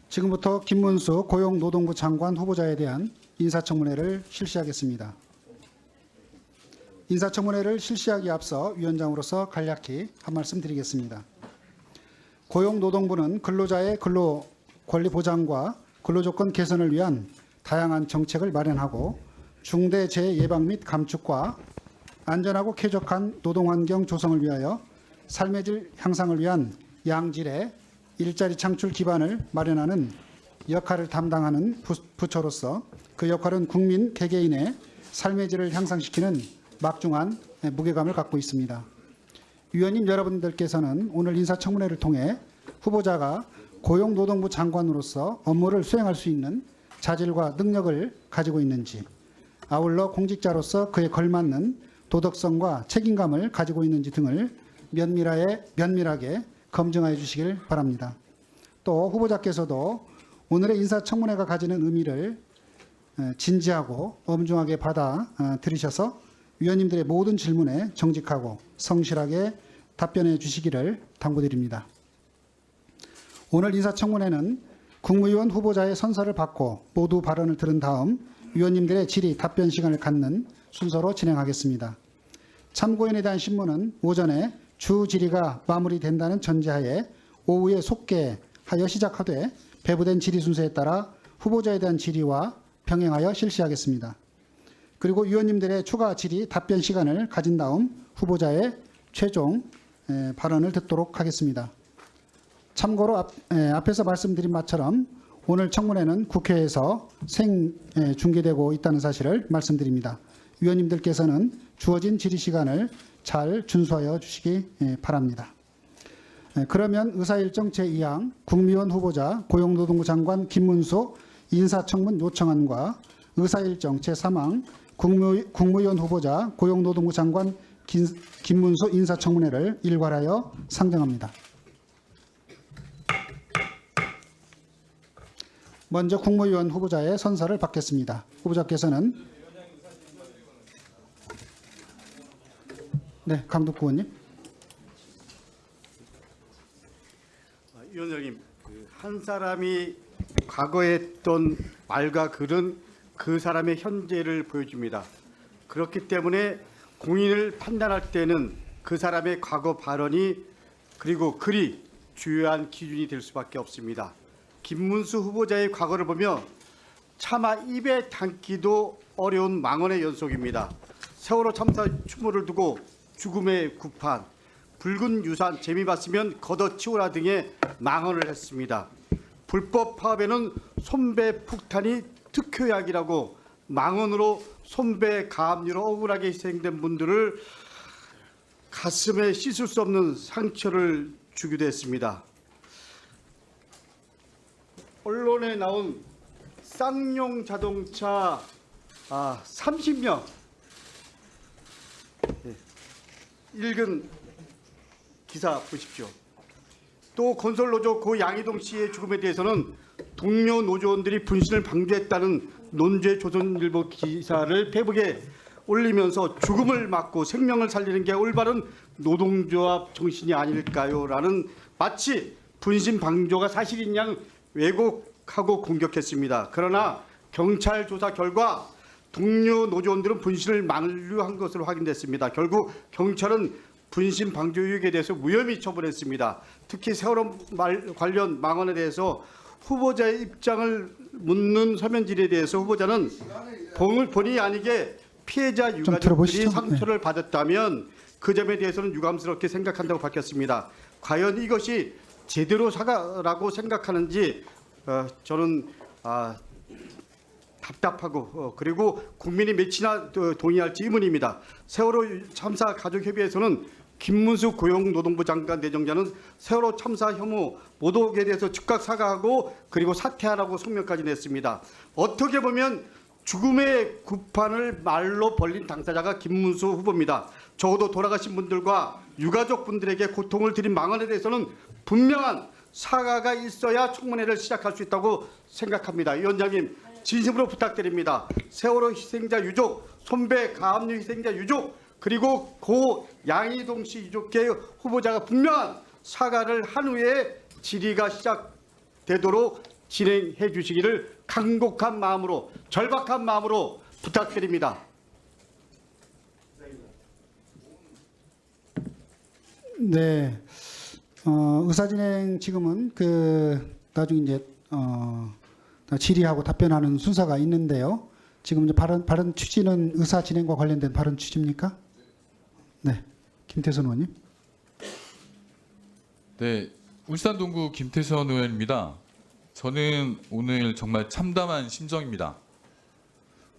지금부터 김문수 고용노동부 장관 후보자에 대한 인사청문회를 실시하겠습니다. 인사청문회를 실시하기에 앞서 위원장으로서 간략히 한 말씀 드리겠습니다. 고용노동부는 근로자의 근로권리 보장과 근로조건 개선을 위한 다양한 정책을 마련하고 중대재해 예방 및 감축과 안전하고 쾌적한 노동환경 조성을 위하여 삶의 질 향상을 위한 양질의 일자리 창출 기반을 마련하는 역할을 담당하는 부처로서 그 역할은 국민 개개인의 삶의 질을 향상시키는 막중한 무게감을 갖고 있습니다. 위원님 여러분들께서는 오늘 인사청문회를 통해 후보자가 고용노동부 장관으로서 업무를 수행할 수 있는 자질과 능력을 가지고 있는지, 아울러 공직자로서 그에 걸맞는 도덕성과 책임감을 가지고 있는지 등을 면밀하게 검증하여 주시길 바랍니다. 또 후보자께서도 오늘의 인사청문회가 가지는 의미를 진지하고 엄중하게 받아들이셔서 위원님들의 모든 질문에 정직하고 성실하게 답변해 주시기를 당부드립니다. 오늘 인사청문회는 국무위원 후보자의 선서를 받고 모두 발언을 들은 다음 위원님들의 질의 답변 시간을 갖는 순서로 진행하겠습니다. 참고인에 대한 신문은 오전에 주 질의가 마무리된다는 전제하에 오후에 속개하여 시작하되 배부된 질의 순서에 따라 후보자에 대한 질의와 병행하여 실시하겠습니다. 그리고 위원님들의 추가 질의 답변 시간을 가진 다음 후보자의 최종 발언을 듣도록 하겠습니다. 참고로 앞에서 말씀드린 바처럼 오늘 청문회는 국회에서 생중계되고 있다는 사실을 말씀드립니다. 위원님들께서는 주어진 질의 시간을 잘 준수하여 주시기 바랍니다. 그러면 의사일정 제2항 국무위원 후보자 고용노동부 장관 김문수 인사청문 요청안과 의사일정 제3항 국무위원 후보자 고용노동부 장관 김문수 인사청문회를 일괄하여 상정합니다. 먼저 국무위원 후보자의 선서를 받겠습니다. 후보자께서는 네, 강덕구 의원님. 위원장님, 한 사람이 과거에 했던 말과 글은 그 사람의 현재를 보여줍니다. 그렇기 때문에 공인을 판단할 때는 그 사람의 과거 발언이 그리고 글이 주요한 기준이 될 수밖에 없습니다. 김문수 후보자의 과거를 보면 차마 입에 담기도 어려운 망언의 연속입니다. 세월호 참사 추모를 두고 죽음의 구판, 붉은 유산, 재미봤으면 걷어치우라 등의 망언을 했습니다. 불법 파업에는 손배 폭탄이 특효약이라고 망언으로 손배 가압류로 억울하게 희생된 분들을 가슴에 씻을 수 없는 상처를 주기도 했습니다. 언론에 나온 쌍용 자동차 30명 읽은 기사 보십시오. 또 건설노조 고 양희동 씨의 죽음에 대해서는 동료 노조원들이 분신을 방조했다는 논죄 조선일보 기사를 페이북에 올리면서 죽음을 막고 생명을 살리는 게 올바른 노동조합 정신이 아닐까요? 라는 마치 분신 방조가 사실인 양 왜곡하고 공격했습니다. 그러나 경찰 조사 결과 동료 노조원들은 분신을 만류한 것으로 확인됐습니다. 결국 경찰은 분신 방조 의혹에 대해서 무혐의 처분했습니다. 특히 세월호 관련 망언에 대해서 후보자의 입장을 묻는 서면 질의에 대해서 후보자는 본의 아니게 피해자 유가족들이 상처를 받았다면 그 점에 대해서는 유감스럽게 생각한다고 밝혔습니다. 과연 이것이 제대로 사과라고 생각하는지 저는 답답하고 그리고 국민이 몇이나 동의할지 의문입니다. 세월호 참사 가족협의회에서는 김문수 고용노동부 장관 내정자는 세월호 참사 혐오 모독에 대해서 즉각 사과하고 그리고 사퇴하라고 성명까지 냈습니다. 어떻게 보면 죽음의 구판을 말로 벌린 당사자가 김문수 후보입니다. 적어도 돌아가신 분들과 유가족 분들에게 고통을 드린 망언에 대해서는 분명한 사과가 있어야 청문회를 시작할 수 있다고 생각합니다. 위원장님, 진심으로 부탁드립니다. 세월호 희생자 유족, 손배 가압류 희생자 유족, 그리고 고 양희동 씨 유족계 후보자가 분명한 사과를 한 후에 질의가 시작되도록 진행해 주시기를 간곡한 마음으로 절박한 마음으로 부탁드립니다. 네, 의사진행 지금은 나중에 이제 질의하고 답변하는 순서가 있는데요. 지금 이제 발언 취지는 의사진행과 관련된 발언 취지입니까? 네, 김태선 의원님. 네, 울산 동구 김태선 의원입니다. 저는 오늘 정말 참담한 심정입니다.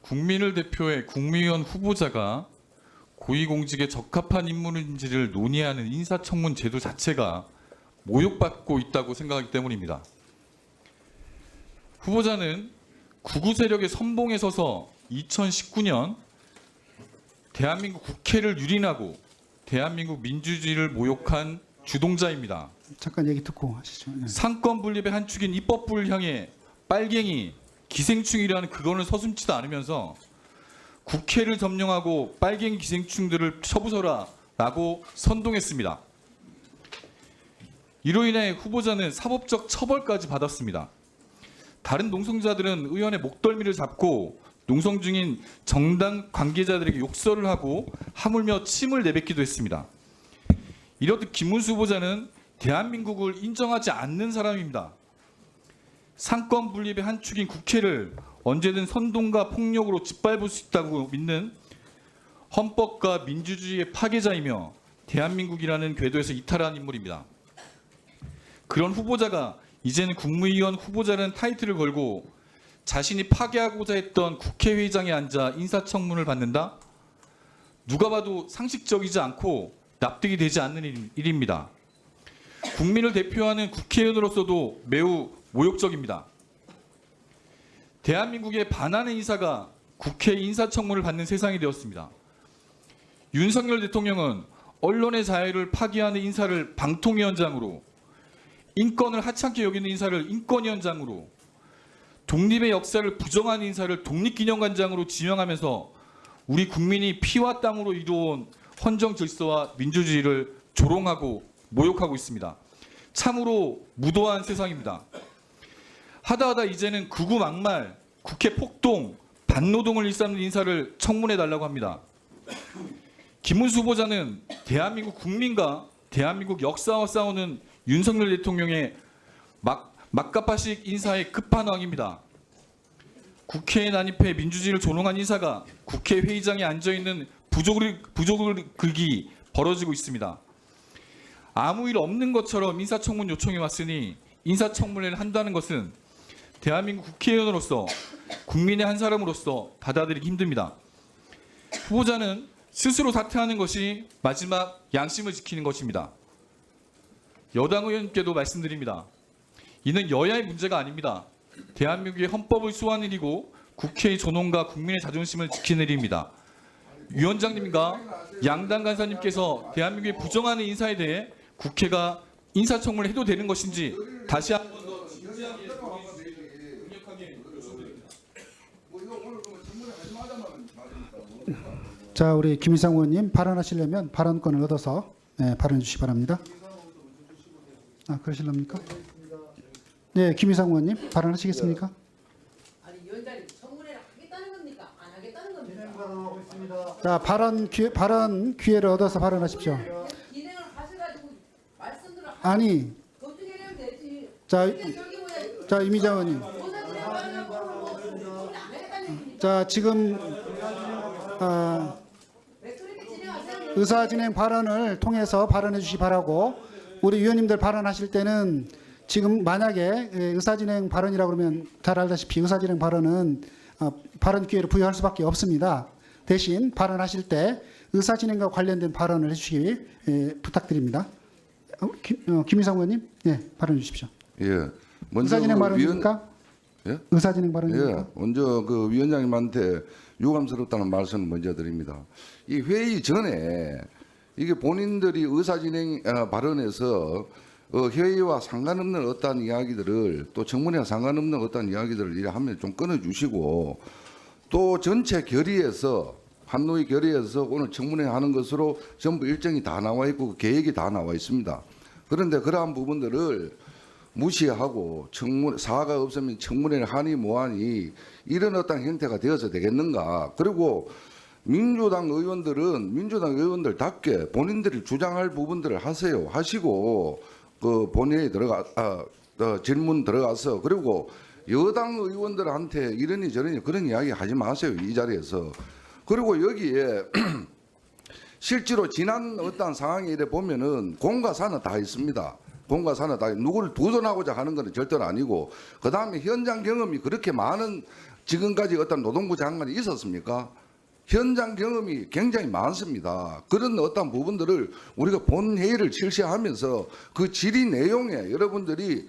국민을 대표해 국무위원 후보자가 고위공직에 적합한 인물인지를 논의하는 인사청문 제도 자체가 모욕받고 있다고 생각하기 때문입니다. 후보자는 극우 세력의 선봉에 서서 2019년 대한민국 국회를 유린하고 대한민국 민주주의를 모욕한 주동자입니다. 잠깐 얘기 듣고 하시죠. 네. 상권 분립의 한 축인 입법부를 향해 빨갱이, 기생충이라는 그거는 서슴지도 않으면서 국회를 점령하고 빨갱이 기생충들을 쳐부숴라라고 선동했습니다. 이로 인해 후보자는 사법적 처벌까지 받았습니다. 다른 농성자들은 의원의 목덜미를 잡고 농성 중인 정당 관계자들에게 욕설을 하고 하물며 침을 내뱉기도 했습니다. 이렇듯 김문수 후보자는 대한민국을 인정하지 않는 사람입니다. 상권 분립의 한 축인 국회를 언제든 선동과 폭력으로 짓밟을 수 있다고 믿는 헌법과 민주주의의 파괴자이며 대한민국이라는 궤도에서 이탈한 인물입니다. 그런 후보자가 이제는 국무위원 후보자라는 타이틀을 걸고 자신이 파괴하고자 했던 국회의장에 앉아 인사청문을 받는다? 누가 봐도 상식적이지 않고 납득이 되지 않는 일입니다. 국민을 대표하는 국회의원으로서도 매우 모욕적입니다. 대한민국의 반환의 인사가 국회 인사청문을 받는 세상이 되었습니다. 윤석열 대통령은 언론의 자유를 파기하는 인사를 방통위원장으로, 인권을 하찮게 여기는 인사를 인권위원장으로, 독립의 역사를 부정하는 인사를 독립기념관장으로 지명하면서 우리 국민이 피와 땀으로 이루어온 헌정 질서와 민주주의를 조롱하고 모욕하고 있습니다. 참으로 무도한 세상입니다. 하다하다 이제는 극우 막말, 국회 폭동, 반노동을 일삼는 인사를 청문해달라고 합니다. 김문수 후보자는 대한민국 국민과 대한민국 역사와 싸우는 윤석열 대통령의 막가파식 인사의 끝판왕입니다. 국회에 난입해 민주주의를 조롱한 인사가 국회 회의장에 앉아있는 부족을 긁기 벌어지고 있습니다. 아무 일 없는 것처럼 인사청문 요청이 왔으니 인사청문회를 한다는 것은 대한민국 국회의원으로서 국민의 한 사람으로서 받아들이기 힘듭니다. 후보자는 스스로 사퇴하는 것이 마지막 양심을 지키는 것입니다. 여당 의원님께도 말씀드립니다. 이는 여야의 문제가 아닙니다. 대한민국의 헌법을 수호하는 일이고 국회의 존엄과 국민의 자존심을 지키는 일입니다. 위원장님과 양당 간사님께서 대한민국의 부정하는 인사에 대해 국회가 인사청문을 해도 되는 것인지 다시 한번 더 진지하게 강력하게 요청드립니다. 자, 우리 김희상 의원님 발언하시려면 발언권을 얻어서 발언해 주시기 바랍니다. 그러실랍니까? 네, 김희상 의원님 발언하시겠습니까? 아니 위원장님 청문회를 하겠다는 겁니까? 안 하겠다는 겁니까? 자, 발언 기회를 얻어서 발언하십시오. 진행을 하셔가지고 말씀들을 아니, 어떻게 하면 되지? 자, 이게 저기 뭐야? 자 이미자 의원님. 보상 진행하려고 뭐 청문회 안 하겠다는 얘기입니까? 자, 지금 왜 그렇게 진행하세요? 의사진행 발언을 통해서 발언해 주시기 바라고, 우리 위원님들 발언하실 때는 지금 만약에 의사진행 발언이라고 그러면 잘 알다시피 의사진행 발언은 발언 기회를 부여할 수밖에 없습니다. 대신 발언하실 때 의사진행과 관련된 발언을 해주시기 부탁드립니다. 김희상 의원님, 발언해 주십시오. 예. 먼저 의사진행 발언입니까? 예? 의사진행 발언입니까? 예. 먼저 그 위원장님한테 유감스럽다는 말씀을 먼저 드립니다. 이 회의 전에 이게 본인들이 의사진행 발언에서 회의와 상관없는 어떠한 이야기들을, 또 청문회와 상관없는 어떠한 이야기들을 이래 하면 좀 끊어주시고, 또 전체 결의에서 판노의 결의에서 오늘 청문회 하는 것으로 전부 일정이 다 나와 있고 계획이 다 나와 있습니다. 그런데 그러한 부분들을 무시하고 청문 사과가 없으면 청문회를 하니 뭐하니 이런 어떤 형태가 되어서 되겠는가? 그리고 민주당 의원들답게 본인들이 주장할 부분들을 하시고 그 본회의에 질문 들어가서 그리고 여당 의원들한테 이러니 저러니 그런 이야기 하지 마세요 이 자리에서. 그리고 여기에 실제로 지난 어떤 상황에 이래 보면은 공과 사는 다 있습니다. 공과 사는 다 누구를 두선하고자 하는 것은 절대로 아니고 그 다음에 현장 경험이 그렇게 많은 지금까지 어떤 노동부 장관이 있었습니까? 현장 경험이 굉장히 많습니다. 그런 어떤 부분들을 우리가 본회의를 실시하면서 그 질의 내용에 여러분들이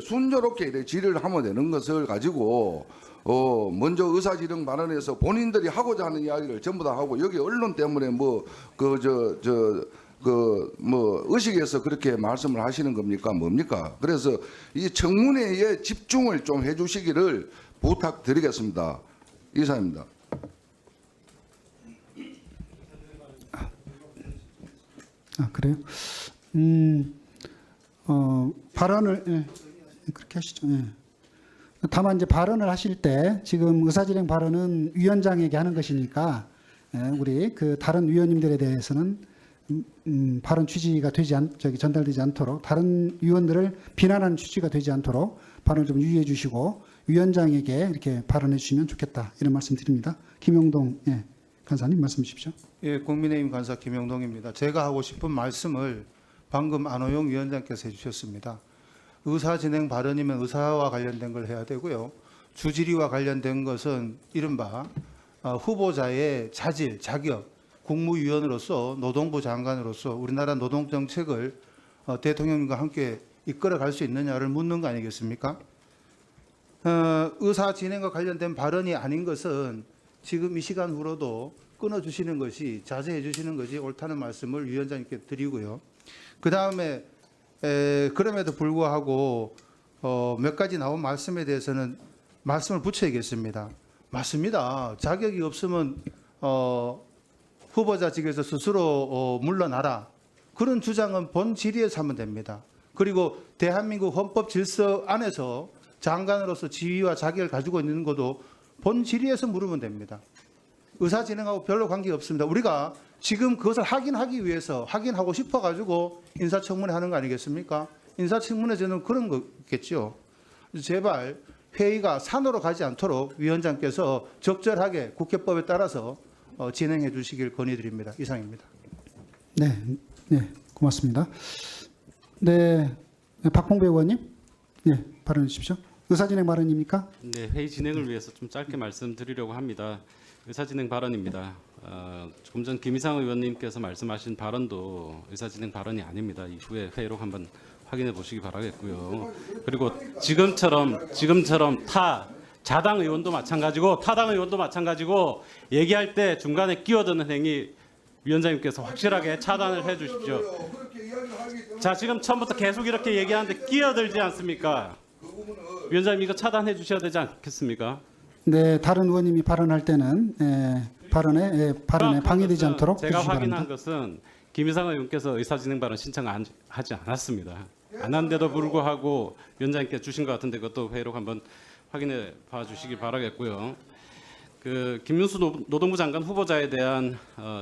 순조롭게 이렇게 질의를 하면 되는 것을 가지고 먼저 의사진행 발언에서 본인들이 하고자 하는 이야기를 전부 다 하고 여기 언론 때문에 의식에서 그렇게 말씀을 하시는 겁니까? 뭡니까? 그래서 이 청문회에 집중을 좀 해주시기를 부탁드리겠습니다. 이상입니다. 그래요? 발언을 그렇게 하시죠. 예. 다만 이제 발언을 하실 때 지금 의사진행 발언은 위원장에게 하는 것이니까 우리 그 다른 위원님들에 대해서는 발언 취지가 전달되지 않도록 다른 위원들을 비난하는 취지가 되지 않도록 발언을 좀 유의해 주시고 위원장에게 이렇게 발언해 주시면 좋겠다 이런 말씀드립니다. 김용동 간사님 말씀 주십시오. 예, 국민의힘 간사 김영동입니다. 제가 하고 싶은 말씀을 방금 안호영 위원장께서 해주셨습니다. 의사진행 발언이면 의사와 관련된 걸 해야 되고요. 주질의와 관련된 것은 이른바 후보자의 자질, 자격, 국무위원으로서 노동부 장관으로서 우리나라 노동정책을 대통령님과 함께 이끌어갈 수 있느냐를 묻는 거 아니겠습니까? 의사진행과 관련된 발언이 아닌 것은 지금 이 시간 후로도 끊어주시는 것이 자제해 주시는 것이 옳다는 말씀을 위원장님께 드리고요. 그다음에 그럼에도 불구하고 몇 가지 나온 말씀에 대해서는 말씀을 붙여야겠습니다. 맞습니다. 자격이 없으면 후보자직에서 스스로 물러나라. 그런 주장은 본 질의에서 하면 됩니다. 그리고 대한민국 헌법 질서 안에서 장관으로서 지위와 자격을 가지고 있는 것도 본 질의에서 물으면 됩니다. 의사 진행하고 별로 관계가 없습니다. 우리가 지금 그것을 확인하기 위해서 확인하고 싶어가지고 인사청문회 하는 거 아니겠습니까? 인사청문회에서는 그런 거겠죠. 제발 회의가 산으로 가지 않도록 위원장께서 적절하게 국회법에 따라서 진행해 주시길 건의드립니다. 이상입니다. 네, 고맙습니다. 네, 박봉배 의원님, 발언해 주십시오. 의사진행 발언입니까? 네, 회의 진행을 위해서 좀 짧게 말씀드리려고 합니다. 의사진행 발언입니다. 조금 전 김이상 의원님께서 말씀하신 발언도 의사진행 발언이 아닙니다. 이후에 회의록 한번 확인해 보시기 바라겠고요. 그리고 지금처럼 자당 의원도 마찬가지고 타당 의원도 마찬가지고 얘기할 때 중간에 끼어드는 행위 위원장님께서 확실하게 차단을 해 주십시오. 자, 지금 처음부터 계속 이렇게 얘기하는데 끼어들지 않습니까? 위원장님 이거 차단해 주셔야 되지 않겠습니까? 네, 다른 의원님이 발언할 때는 발언에 방해되지 않도록 제가 해주시기 확인한 바랍니다. 것은 김이상 의원께서 의사진행 발언 신청하지 않았습니다. 안 한데도 불구하고 위원장님께 주신 것 같은데 그것도 회의록 한번 확인해 봐주시기 바라겠고요. 그 김윤수 노동부 장관 후보자에 대한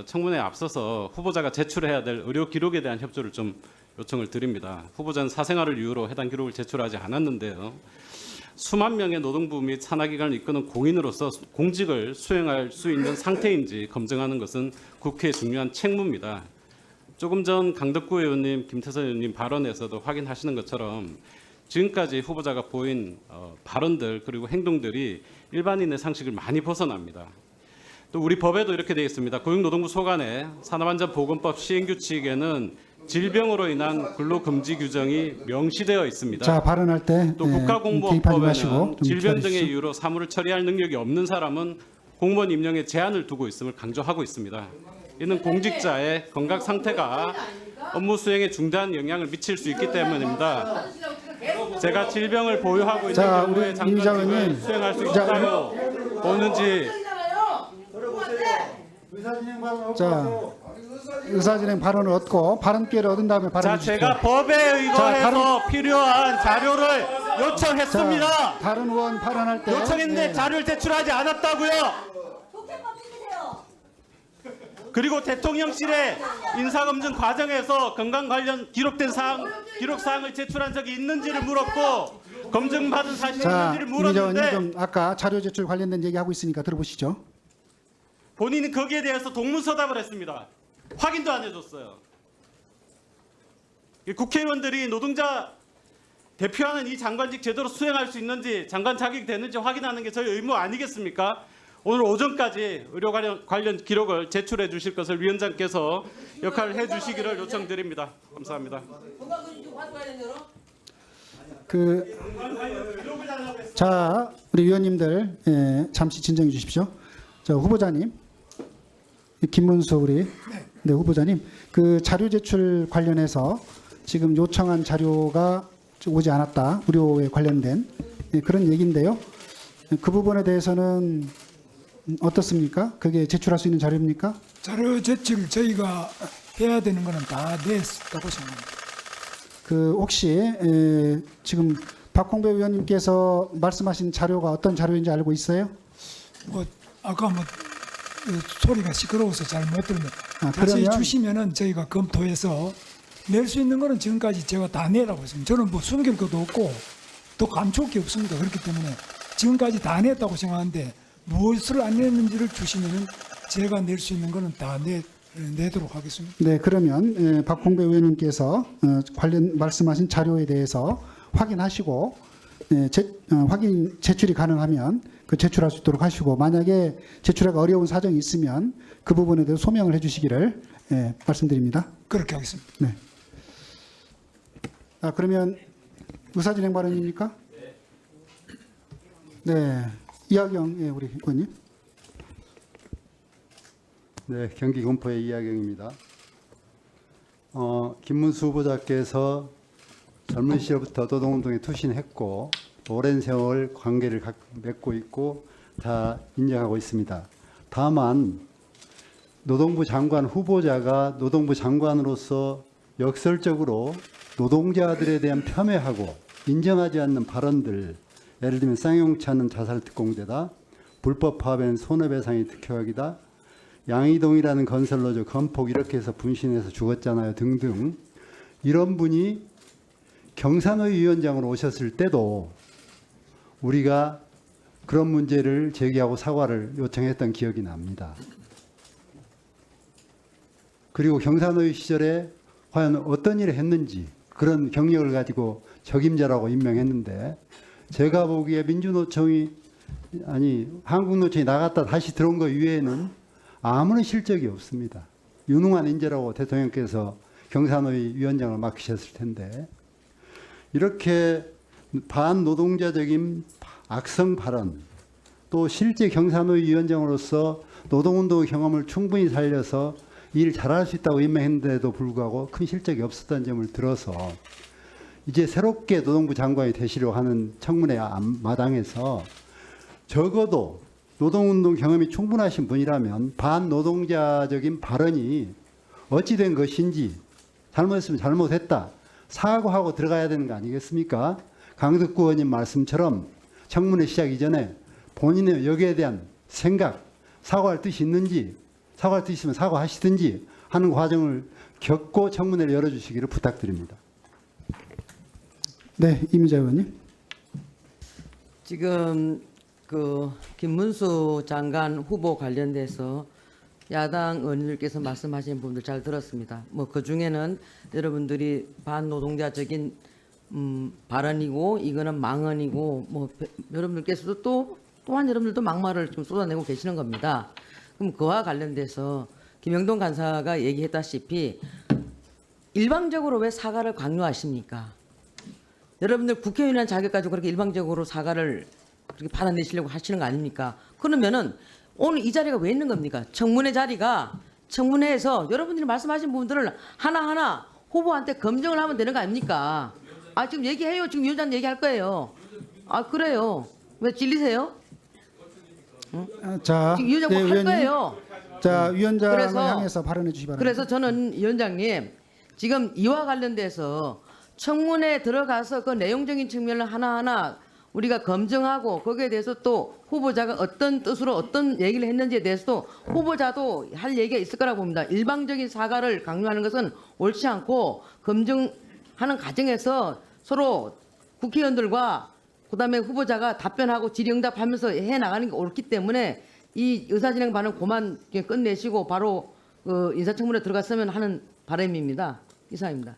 청문회에 앞서서 후보자가 제출해야 될 의료 기록에 대한 협조를 좀 요청을 드립니다. 후보자는 사생활을 이유로 해당 기록을 제출하지 않았는데요. 수만 명의 노동부 및 산하기관을 이끄는 공인으로서 공직을 수행할 수 있는 상태인지 검증하는 것은 국회의 중요한 책무입니다. 조금 전 강덕구 의원님, 김태선 의원님 발언에서도 확인하시는 것처럼 지금까지 후보자가 보인 발언들 그리고 행동들이 일반인의 상식을 많이 벗어납니다. 또 우리 법에도 이렇게 되어 있습니다. 고용노동부 소관의 산업안전보건법 시행규칙에는 질병으로 인한 근로금지 규정이 명시되어 있습니다. 자, 발언할 때 또 개입하지 국가공무원법에는 마시고 좀 질병 기다리십시오. 등의 이유로 사무를 처리할 능력이 없는 사람은 공무원 임명에 제한을 두고 있음을 강조하고 있습니다. 이는 공직자의 건강 상태가 업무 수행에 중대한 영향을 미칠 수 있기 때문입니다. 제가 질병을 보유하고 있는 자, 경우에 우리 장관직을 이장관님. 수행할 수 자, 있다고 보는지 자, 의사진행 발언을 얻고 발언 기회를 얻은 다음에 자, 발언해 주십시오. 제가 법에 의거해서 필요한 자료를 요청했습니다. 자, 다른 의원 발언할 때 요청했는데 네. 자료를 제출하지 않았다고요. 그리고 대통령실에 인사검증 과정에서 건강 관련 기록 사항을 제출한 적이 있는지를 물었고 검증받은 사실이 자, 있는지를 이미자 의원님 물었는데 좀 아까 자료 제출 관련된 얘기하고 있으니까 들어보시죠. 본인은 거기에 대해서 동문서답을 했습니다. 확인도 안 해줬어요. 이 국회의원들이 노동자 대표하는 이 장관직 제대로 수행할 수 있는지 장관 자격이 되는지 확인하는 게 저희 의무 아니겠습니까? 오늘 오전까지 의료 관련 기록을 제출해 주실 것을 위원장께서 역할을 해 주시기를 요청드립니다. 감사합니다. 자, 우리 위원님들 잠시 진정해 주십시오. 자, 후보자님, 김문수 우리 네, 후보자님, 그 자료 제출 관련해서 지금 요청한 자료가 오지 않았다, 의료에 관련된 그런 얘기인데요. 그 부분에 대해서는 어떻습니까? 그게 제출할 수 있는 자료입니까? 자료 제출 저희가 해야 되는 거는 다 냈다고 생각합니다. 그 혹시 지금 박홍배 의원님께서 말씀하신 자료가 어떤 자료인지 알고 있어요? 뭐 아까 뭐 소리가 시끄러워서 잘 못 들면 다시 그러면 주시면은 저희가 검토해서 낼 수 있는 거는 지금까지 제가 다 내라고 했습니다. 저는 뭐 숨길 것도 없고 또 감출 게 없습니다. 그렇기 때문에 지금까지 다 냈다고 생각하는데 무엇을 안 냈는지를 주시면은 제가 낼 수 있는 거는 다 내도록 하겠습니다. 네, 그러면 박홍배 의원님께서 관련 말씀하신 자료에 대해서 확인하시고 확인 제출이 가능하면 그 제출할 수 있도록 하시고, 만약에 제출하기 어려운 사정이 있으면 그 부분에 대해서 소명을 해주시기를 말씀드립니다. 그렇게 하겠습니다. 네. 그러면 의사진행 발언입니까? 네. 이하경 우리 의원님. 네, 경기 군포의 이하경입니다. 김문수 후보자께서 젊은 시절부터 노동운동에 투신했고 오랜 세월 관계를 맺고 있고 다 인정하고 있습니다. 다만 노동부 장관 후보자가 노동부 장관으로서 역설적으로 노동자들에 대한 폄훼하고 인정하지 않는 발언들, 예를 들면 쌍용치 않는 자살특공대다, 불법 파업엔 손해배상이 특효약이다, 양이동이라는 건설노조 건폭 이렇게 해서 분신해서 죽었잖아요 등등, 이런 분이 경산의 위원장으로 오셨을 때도 우리가 그런 문제를 제기하고 사과를 요청했던 기억이 납니다. 그리고 경산의 시절에 과연 어떤 일을 했는지 그런 경력을 가지고 적임자라고 임명했는데, 제가 보기에 한국노총이 나갔다 다시 들어온 것 이외에는 아무런 실적이 없습니다. 유능한 인재라고 대통령께서 경산의 위원장을 맡기셨을 텐데, 이렇게 반노동자적인 악성 발언, 또 실제 경산의 위원장으로서 노동운동 경험을 충분히 살려서 일 잘할 수 있다고 임명했는데도 불구하고 큰 실적이 없었다는 점을 들어서 이제 새롭게 노동부 장관이 되시려고 하는 청문회 마당에서 적어도 노동운동 경험이 충분하신 분이라면 반노동자적인 발언이 어찌된 것인지, 잘못했으면 잘못했다, 사과하고 들어가야 되는 거 아니겠습니까? 강덕구 의원님 말씀처럼 청문회 시작 이전에 본인의 여기에 대한 생각, 사과할 뜻이 있는지, 사과할 뜻이 있으면 사과하시든지 하는 과정을 겪고 청문회를 열어주시기를 부탁드립니다. 네, 이미자 의원님. 지금 그 김문수 장관 후보 관련돼서 야당 의원님들께서 말씀하신 부분들 잘 들었습니다. 뭐 그 중에는 여러분들이 반노동자적인 발언이고 이거는 망언이고, 뭐 여러분들께서도 또한 여러분들도 막말을 좀 쏟아내고 계시는 겁니다. 그럼 그와 관련돼서 김영동 간사가 얘기했다시피 일방적으로 왜 사과를 강요하십니까? 여러분들 국회의원이라는 자격 가지고 그렇게 일방적으로 사과를 그렇게 받아내시려고 하시는 거 아닙니까? 그러면은 오늘 이 자리가 왜 있는 겁니까? 청문회 자리가, 청문회에서 여러분들이 말씀하신 부분들을 하나하나 후보한테 검증을 하면 되는 거 아닙니까? 지금 얘기해요. 지금 위원장 얘기할 거예요. 그래요. 왜 질리세요? 자, 지금 위원장 뭐 할 의원님. 거예요. 자, 위원장을 그래서- 향해서 발언해 주시기 바랍니다. 그래서 저는 위원장님 지금 이와 관련돼서 청문회에 들어가서 그 내용적인 측면을 하나하나 우리가 검증하고 거기에 대해서 또 후보자가 어떤 뜻으로 어떤 얘기를 했는지에 대해서도 후보자도 할 얘기가 있을 거라고 봅니다. 일방적인 사과를 강요하는 것은 옳지 않고 검증하는 과정에서 서로 국회의원들과 그다음에 후보자가 답변하고 질의응답하면서 해나가는 게 옳기 때문에 이 의사진행 발언 그만 끝내시고 바로 인사청문회 들어갔으면 하는 바람입니다. 이상입니다.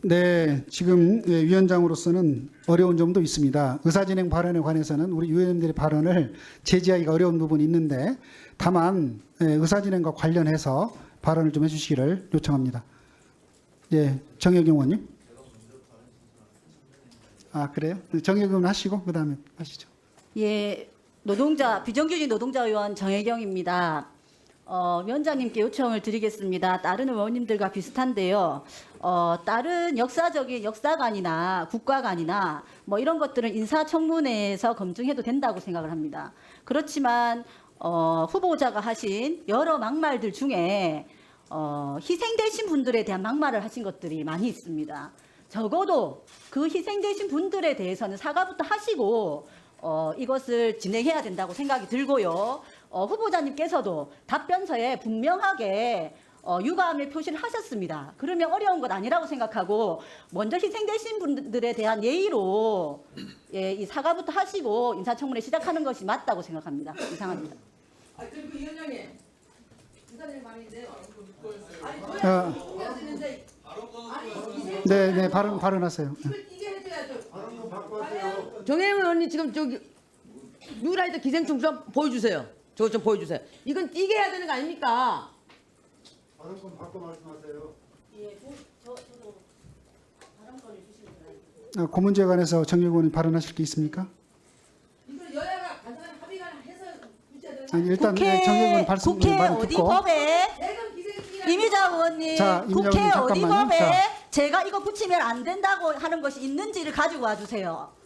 네, 지금 위원장으로서는 어려운 점도 있습니다. 의사진행 발언에 관해서는 우리 위원님들의 발언을 제지하기가 어려운 부분이 있는데 다만 의사진행과 관련해서 발언을 좀 해주시기를 요청합니다. 예, 정혜경 의원님. 아, 그래요? 정혜경 하시고 그다음에 하시죠. 예, 비정규직 노동자 의원 정혜경입니다. 위원장님께 요청을 드리겠습니다. 다른 의원님들과 비슷한데요. 다른 역사관이나 국가관이나 뭐 이런 것들은 인사청문회에서 검증해도 된다고 생각을 합니다. 그렇지만 후보자가 하신 여러 막말들 중에 희생되신 분들에 대한 막말을 하신 것들이 많이 있습니다. 적어도 그 희생되신 분들에 대해서는 사과부터 하시고 이것을 진행해야 된다고 생각이 들고요. 후보자님께서도 답변서에 분명하게 유감의 표시를 하셨습니다. 그러면 어려운 것 아니라고 생각하고 먼저 희생되신 분들에 대한 예의로 이 사과부터 하시고 인사청문회 시작하는 것이 맞다고 생각합니다. 이상합니다. 그 위원장님, 인사진행 발언인데요. 네, 발언하세요. 정혜영 의원님 지금 저기 뉴라이트 기생충 좀 보여주세요. 저거 좀 보여주세요. 이건 띄게 해야 되는 거 아닙니까? 발언권 바꿔 말씀하세요. 그 문제에 관해서 정혜경 의원님 발언하실 게 있습니까? 이거 여야가 간단한 합의가 해서 문제가 되는 아니, 일단 정혜경 의원님 국회 말을 어디 듣고 법에 대검 기생충이라 이미자 의원님, 자, 이미자 국회 의원님 어디 잠깐만요. 법에 자. 제가 이거 붙이면 안 된다고 하는 것이 있는지를 가지고 와주세요.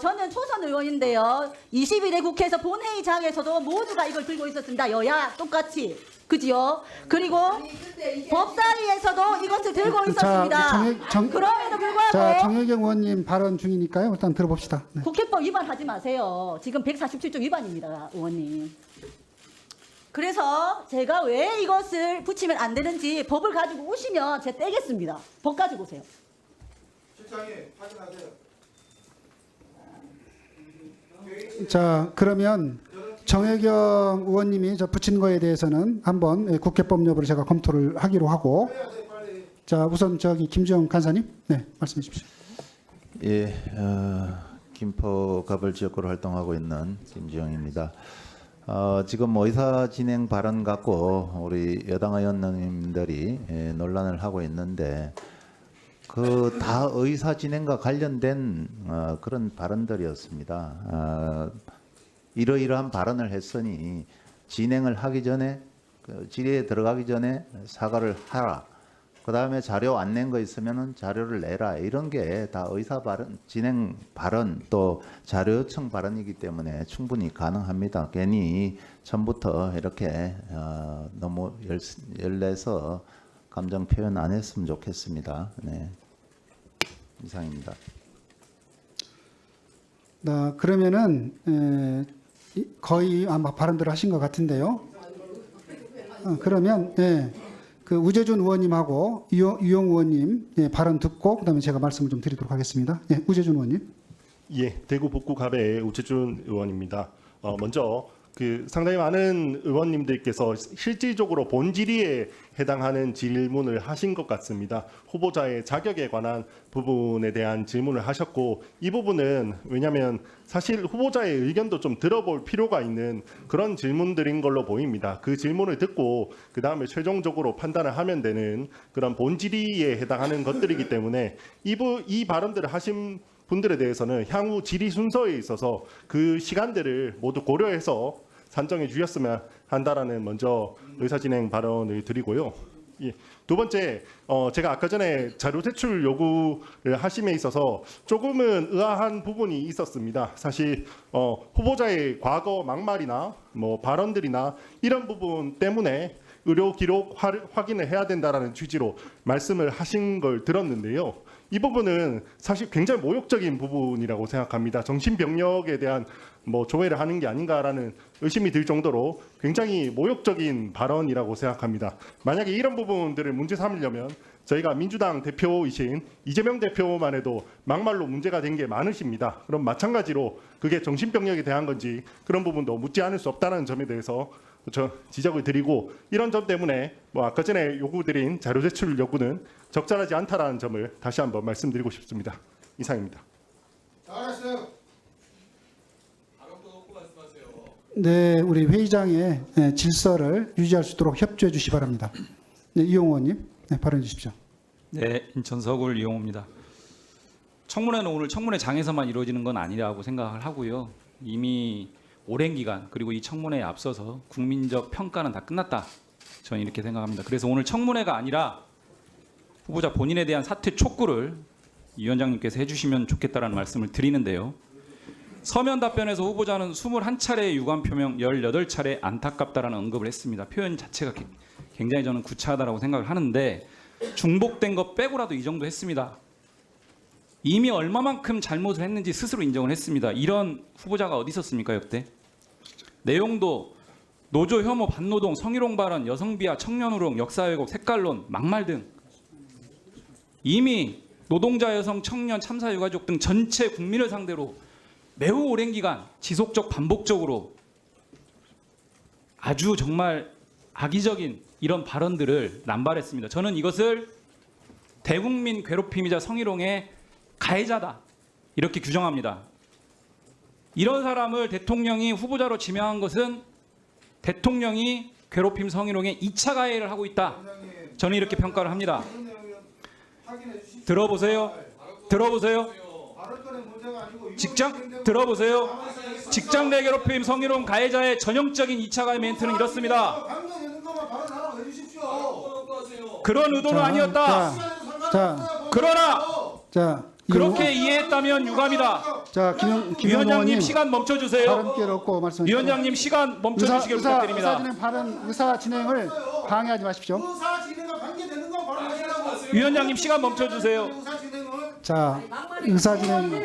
저는 초선 의원인데요. 21대 국회에서 본회의장에서도 모두가 이걸 들고 있었습니다. 여야 똑같이. 그지요? 그리고 법사위에서도 이것을 들고 있었습니다. 그럼에도 불구하고 자, 정혜경 의원님 발언 중이니까요. 일단 들어봅시다. 네. 국회법 위반하지 마세요. 지금 147조 위반입니다, 의원님. 그래서 제가 왜 이것을 붙이면 안 되는지 법을 가지고 오시면 제가 떼겠습니다. 법 가지고 오세요. 실장님 확인하세요. 자, 그러면 정혜경 의원님이 저 붙인 거에 대해서는 한번 국회법 여부를 제가 검토를 하기로 하고, 자, 우선 저기 김지영 간사님, 네, 말씀해 주십시오. 예, 김포 가벌 지역구로 활동하고 있는 김지영입니다. 지금 의사 진행 발언 갖고 우리 여당 의원님들이 논란을 하고 있는데 그 다 의사 진행과 관련된 그런 발언들이었습니다. 이러이러한 발언을 했으니 진행을 하기 전에 질의에 들어가기 전에 사과를 하라. 그 다음에 자료 안 낸 거 있으면은 자료를 내라. 이런 게 다 의사 발언, 진행 발언 또 자료 요청 발언이기 때문에 충분히 가능합니다. 괜히 처음부터 이렇게 너무 열내서 감정 표현 안 했으면 좋겠습니다. 네. 이상입니다. 그러면은 거의 아마 발언들을 하신 것 같은데요. 그러면 그 우재준 의원님하고 유용 의원님 발언 듣고 그다음에 제가 말씀을 좀 드리도록 하겠습니다. 우재준 의원님. 예, 대구 북구갑의 우재준 의원입니다. 먼저 그 상당히 많은 의원님들께서 실질적으로 본 질의에 해당하는 질문을 하신 것 같습니다. 후보자의 자격에 관한 부분에 대한 질문을 하셨고 이 부분은 왜냐하면 사실 후보자의 의견도 좀 들어볼 필요가 있는 그런 질문들인 걸로 보입니다. 그 질문을 듣고 그 다음에 최종적으로 판단을 하면 되는 그런 본 질의에 해당하는 것들이기 때문에 이 발언들을 하신 분들에 대해서는 향후 질의 순서에 있어서 그 시간들을 모두 고려해서 산정해 주셨으면 한다라는 먼저 의사진행 발언을 드리고요. 예. 두 번째, 제가 아까 전에 자료 제출 요구를 하심에 있어서 조금은 의아한 부분이 있었습니다. 사실 후보자의 과거 막말이나 뭐 발언들이나 이런 부분 때문에 의료 기록 확인을 해야 된다라는 취지로 말씀을 하신 걸 들었는데요. 이 부분은 사실 굉장히 모욕적인 부분이라고 생각합니다. 정신병력에 대한 뭐 조회를 하는 게 아닌가라는 의심이 들 정도로 굉장히 모욕적인 발언이라고 생각합니다. 만약에 이런 부분들을 문제 삼으려면 저희가 민주당 대표이신 이재명 대표만 해도 막말로 문제가 된 게 많으십니다. 그럼 마찬가지로 그게 정신병력에 대한 건지 그런 부분도 묻지 않을 수 없다는 점에 대해서 저 지적을 드리고, 이런 점 때문에 뭐 아까 전에 요구드린 자료 제출 요구는 적절하지 않다라는 점을 다시 한번 말씀드리고 싶습니다. 이상입니다. 네, 우리 회의장의 질서를 유지할 수 있도록 협조해 주시기 바랍니다. 네, 이용호 의원님, 네, 발언해 주십시오. 네, 인천 서구를 이용호입니다. 청문회는 오늘 청문회장에서만 이루어지는 건 아니라고 생각을 하고요. 이미 오랜 기간, 그리고 이 청문회에 앞서서 국민적 평가는 다 끝났다, 저는 이렇게 생각합니다. 그래서 오늘 청문회가 아니라 후보자 본인에 대한 사퇴 촉구를 위원장님께서 해주시면 좋겠다라는 말씀을 드리는데요. 서면 답변에서 후보자는 21차례의 유감 표명, 18차례 안타깝다라는 언급을 했습니다. 표현 자체가 굉장히 저는 구차하다라고 생각을 하는데, 중복된 것 빼고라도 이 정도 했습니다. 이미 얼마만큼 잘못을 했는지 스스로 인정을 했습니다. 이런 후보자가 어디 있었습니까, 역대? 내용도 노조 혐오, 반노동, 성희롱 발언, 여성비하, 청년우롱, 역사왜곡, 색깔론, 막말 등 이미 노동자, 여성, 청년, 참사 유가족 등 전체 국민을 상대로 매우 오랜 기간 지속적 반복적으로 아주 정말 악의적인 이런 발언들을 남발했습니다. 저는 이것을 대국민 괴롭힘이자 성희롱의 가해자다, 이렇게 규정합니다. 이런 사람을 대통령이 후보자로 지명한 것은 대통령이 괴롭힘 성희롱의 2차 가해를 하고 있다, 저는 이렇게 평가를 합니다. 들어보세요. 들어보세요. 직장 내 괴롭힘 성희롱 가해자의 전형적인 2차 가해 멘트는 이렇습니다. 그런 의도는 아니었다. 그러나 그렇게 이해했다면 유감이다. 자, 위원장님 시간 멈춰주세요. 발언기회를 얻고 말씀해 주십시오. 위원장님 시간 멈춰주시길 부탁드립니다. 의사 진행을 방해하지 마십시오. 위원장님 시간 멈춰주세요. 자, 의사 진행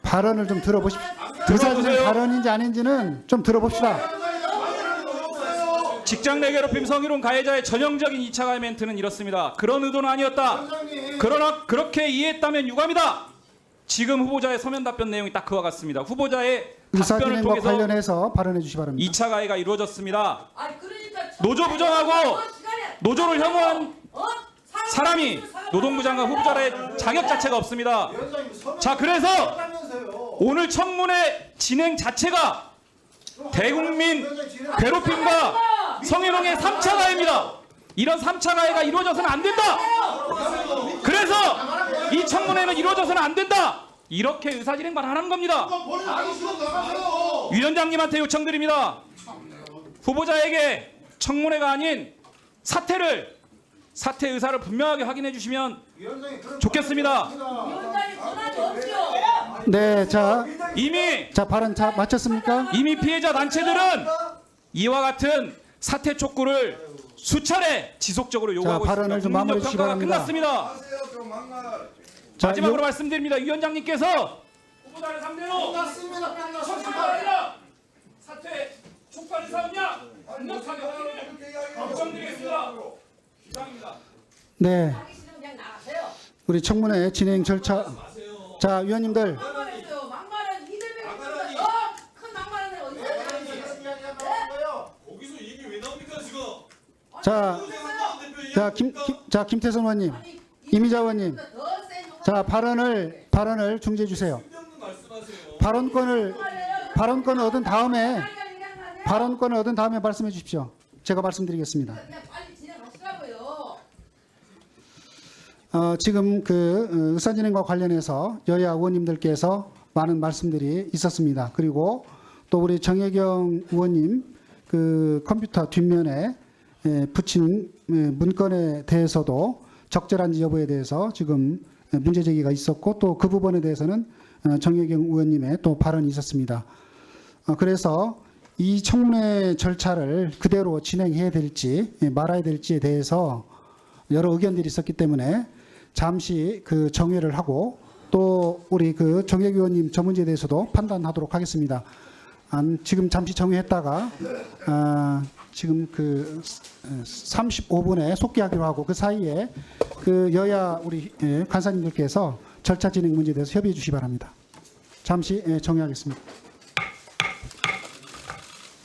발언을 좀 들어보십시오. 의사 진행 발언인지 아닌지는 좀 들어봅시다. 직장 내 괴롭힘 성희롱 가해자의 전형적인 2차 가해 멘트는 이렇습니다. 그런 의도는 아니었다. 그러나 그렇게 이해했다면 유감이다. 지금 후보자의 서면 답변 내용이 딱 그와 같습니다. 후보자의 답변을 의사진행과 통해서 관련해서 발언해 주시기 바랍니다. 2차 가해가 이루어졌습니다. 노조 부정하고 노조를 혐오한 사람이 노동부 장관 후보자의 자격 자체가 없습니다. 자, 그래서 오늘 청문회 진행 자체가 대국민 괴롭힘과 성희롱의 3차 가해입니다. 이런 3차 가해가 이루어져서는 안 된다. 그래서 이 청문회는 이루어져서는 안 된다, 이렇게 의사진행만 하는 겁니다. 위원장님한테 요청드립니다. 후보자에게 청문회가 아닌 사퇴 의사를 분명하게 확인해 주시면 좋겠습니다. 네, 자 이미 발언 마쳤습니까? 이미 피해자 단체들은 이와 같은 사퇴 촉구를 수차례 지속적으로 요구하고 발언을 좀 있습니다. 마무리해 국민적 주시기 평가가 바랍니다. 끝났습니다. 마지막으로 말씀드립니다. 위원장님께서 후보자를 상대로 촉구가 아니라 사퇴 촉구하는 사람이냐 강력하게 확인해 요청드리겠습니다. 이상입니다. 네, 우리 청문회 진행 절차. 자, 위원님들. 김태선 의원님, 이미자 의원님, 자 발언을 중지해 주세요. 발언권을 얻은 다음에 말씀해 주십시오. 제가 말씀드리겠습니다. 지금 그 의사진행과 관련해서 여야 의원님들께서 많은 말씀들이 있었습니다. 그리고 또 우리 정혜경 의원님 그 컴퓨터 뒷면에 붙인 문건에 대해서도 적절한지 여부에 대해서 지금 문제 제기가 있었고 또 그 부분에 대해서는 정혜경 의원님의 또 발언이 있었습니다. 그래서 이 청문회 절차를 그대로 진행해야 될지 말아야 될지에 대해서 여러 의견들이 있었기 때문에 잠시 그 정회를 하고 또 우리 그 정혜경 의원님 저 문제에 대해서도 판단하도록 하겠습니다. 지금 잠시 정회했다가 지금 그 35분에 속기하기로 하고 그 사이에 그 여야 우리 간사님들께서 절차 진행 문제에 대해서 협의해 주시기 바랍니다. 잠시 정회하겠습니다.